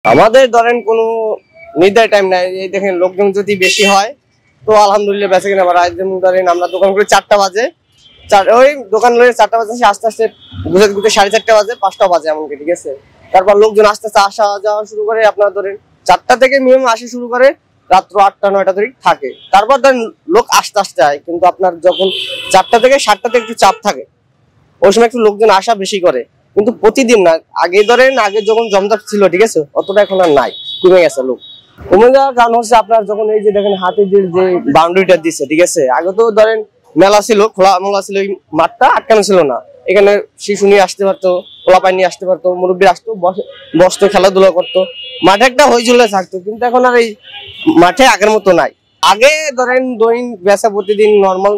আমাদের ধরেন কোনো নির্ধারিত টাইম নাই, এই দেখেন লোকজন যদি বেশি হয় তো আলহামদুলিল্লাহ বেঁচে কিনা বাড়া। যেমন ধরেন আমরা দোকান করি 4টা বাজে, ওই দোকান লয়ে 4টা বাজে আস্তে আস্তে গুছাতে গুছাতে 4:30 বাজে, 5টা বাজে এমনকি, ঠিক আছে। তারপর লোকজন আস্তে আস্তে আসা যাওয়া শুরু করে, আপনার ধরেন 4টা থেকে মিনিমাম আসা শুরু করে, রাত্র 8টা 9টা ধরে থাকে। তারপর ধরেন লোক আস্তে আস্তে হয়, কিন্তু আপনার যখন 4টা থেকে 7টাতে একটু চাপ থাকে, ওই সময় একটু লোকজন আসা বেশি করে, কিন্তু প্রতিদিন না। আগে ধরেন আগে যখন জমজট ছিল, ঠিক আছে, অতটা এখন আর নাই, কমে গেছে লোক। কমে যাওয়ার কারণ হচ্ছে আপনার যখন এই যে দেখেন হাতের যে বাউন্ডারিটা দিচ্ছে, ঠিক আছে। আগে তো ধরেন মেলা ছিল, খোলা মেলা ছিল, মাঠটা আটকানো ছিল না, এখানে শিশু নিয়ে আসতে পারতো, পোলাপাই নিয়ে আসতে পারতো, মুরব্বী আসতো, বসতো, খেলাধুলা করতো, মাঠে একটা হইচুলে থাকতো। কিন্তু এখন আর এই মাঠে আগের মতো নাই। আগে ধরেন দৈনিক বেচা প্রতিদিন নর্মাল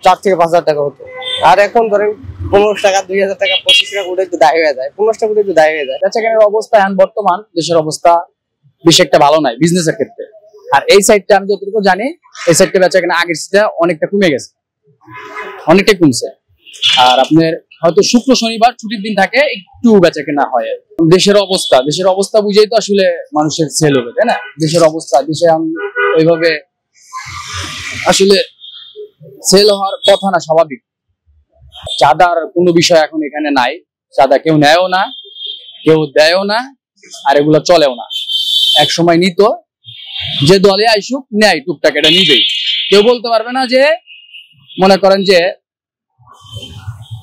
4 থেকে 5 হাজার টাকা হতো, আর এখন ধরেন 15 টাকা, 2000 টাকা, 25 টাকা করে একটু দায় হয়ে যায়, 15 টাকা করে একটু দায় হয়ে যায়। বেচাকেনার অবস্থা এখন বর্তমান দেশের অবস্থা বেশ একটা ভালো নাই বিজনেসের ক্ষেত্রে। আর এই সাইডটা আমি যতটুকু জানি, এই সাইডটা বেচাকেনা আগের সাথে অনেকটা কমে গেছে, অনেকটাই কমছে। আর আপনার হয়তো শুক্র শনিবার ছুটির দিন থাকে, একটু বেচাকেনা হয়। দেশের অবস্থা বুঝেই তো আসলে মানুষের সেল হবে, তাই না? দেশের অবস্থা, দেশে ওইভাবে আসলে সেল হওয়ার কথা না, স্বাভাবিক। চাঁদার কোনো বিষয় এখন এখানে নাই, চাঁদা কেউ নেয়ও না, কেউ দেয়ও না, আর এগুলো চলেও না। এক সময় নিত, যে দলে আইসুক নেয় টুকটাক, এটা নিবেই, কেউ বলতে পারবে না যে মনে করেন যে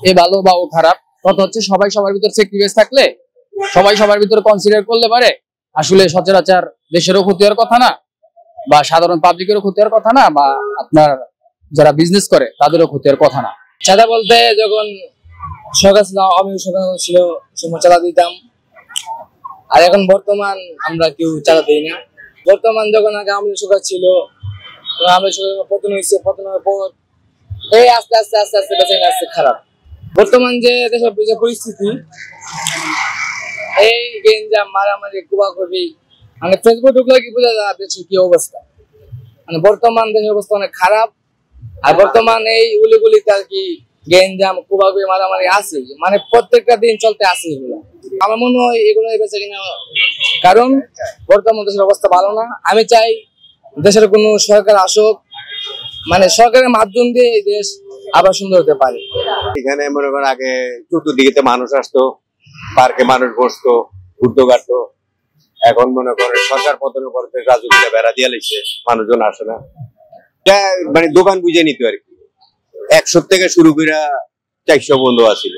এ ভালো বা ও খারাপ। কথা হচ্ছে সবাই সবার ভিতর স্যাক্রিফাইস থাকলে, সবাই সবার ভিতরে কনসিডার করলে পারে, আসলে সচরাচর দেশেরও ক্ষতি হওয়ার কথা না, বা সাধারণ পাবলিকেরও ক্ষতি হওয়ার কথা না, বা আপনার যারা বিজনেস করে তাদেরও ক্ষতি হওয়ার কথা না। চাঁদা বলতে যখন সরকার ছিল, আমি সরকার ছিল, সময় চাঁদা দিতাম। আর এখন বর্তমান আমরা কেউ চাঁদা দিই না। বর্তমান যখন আগে আওয়ামী সরকার ছিল, আওয়ামী সরকার পতন হয়েছে, পতনের পর এই আস্তে আস্তে আস্তে আস্তে বেঁচে আসছে খারাপ। বর্তমান যে দেশের যে পরিস্থিতি, এই গেঞ্জাম মারামারি কুবাকুবি, মানে ফেসবুক ঢুকলে কি বোঝা যায় দেশের কি অবস্থা। মানে বর্তমান দেশের অবস্থা অনেক খারাপ। আর বর্তমান এই উলিগুলিতে আর কি গেঞ্জাম কুবাকুবি মারামারি আছে, মানে প্রত্যেকটা দিন চলতে আছে এগুলো। আমার মনে হয় এগুলো বেঁচে কিনা, কারণ বর্তমান দেশের অবস্থা ভালো না। আমি চাই দেশের কোনো সরকার আসুক, মানে সরকারের মাধ্যম দিয়ে এই দেশ আবার সুন্দর হতে পারে। এখানে মনে করেন আগে চতুর্দিকে মানুষ আসতো, পার্কে মানুষ বসতো, ঘুরতো গাড়তো। এখন মনে করেন সরকার পতনের পর রাজুকিটা বেড়া দিয়ে লিখছে, মানুষজন আসে না। মানে দোকান বুঝে নিত আর কি, 100 থেকে শুরু করে 400 বন্ধ আছিল।